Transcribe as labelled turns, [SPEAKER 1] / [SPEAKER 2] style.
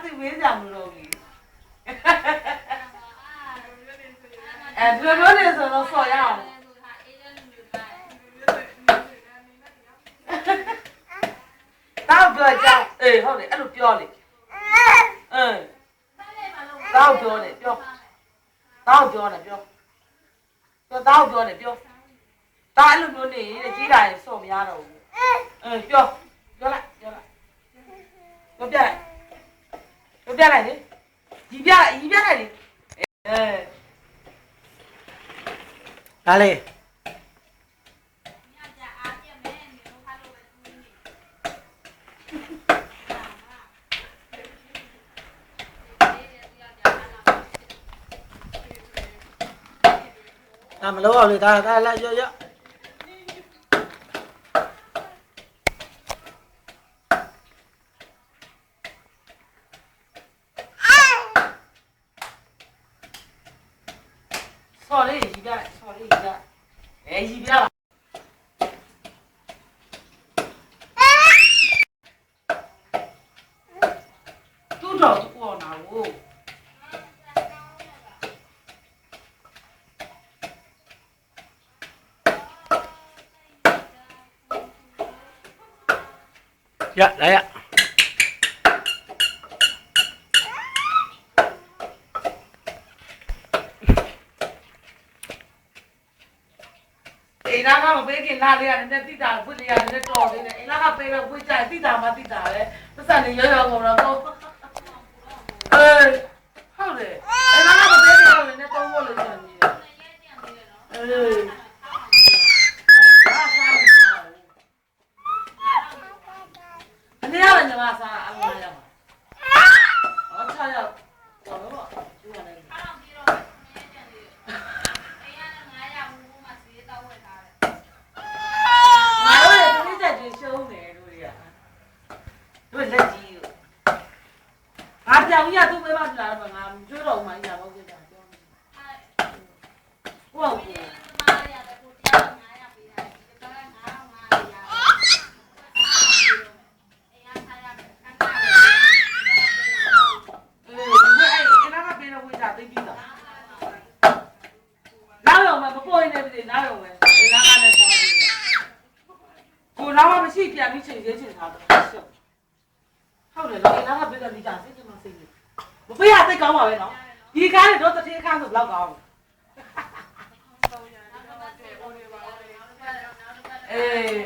[SPEAKER 1] သိဝေးကြမလို့ကြီးဒီလိုမျိုးနေဆိုတော့ဆော်ရအောင်တောက်ပြောကြောက်အေးဟုတ်တယ်အဲ့လိုပြောလေတောက်ပြောတယ်ပြောတောက်ပြောတယ်ပြောတောက်ပြောတယ်ပြောဒါအဲ့လိုမျိုးနေကြီးတာရင်ဆော့မရတော့ဘူးပြောလိုက်ပြောပြလိုက်လေရီပြလိုက်လေဒါလေမလို့အောင်လေဒါလာရဆော်လေးရီပြဆော်လေးရီပြရီပြပါတူတော့ပေါ်နာကိုရလာရအိမ်သားကမပေးခင်လာလေးရတယ်တိတာဖွင့်လေးရတယ်တော်သေးတယ်အိမ်သားကပေးတော့ဖွင့်ကြတိတာမှတိတာပဲပတ်စံနေရောကုန်တော့ဟုတ်တယ်အိမ်သားကမပေးခင်တော့လည်းတုံးဖို့လို့ကြံနေတယ်အနေရလည်းညီမစားအလုံးရမှာ6ရောက်တော့တော့ကျူရတယ်ရှုံးတယ်တို့လက်ကြီးငါပြောင်ကြီးကသူ့မဲမလာတော့ငါကျွေးတော်မှကြီးတာပေါ့ကြတာပြောဟုတ်ကဲ့မရှိပြန်ပြီးချိန်ချင်းထားတော့ဟုတ်တယ်နော်အိမ်သားကပြတဲ့မိသားစိတ်ကမစိတ်ဘူးမပေးရသိကောင်းပါပဲနော်ဒီကားနဲ့တော့တတိယကားဆိုဘယ်လောက်ကောင်းအေး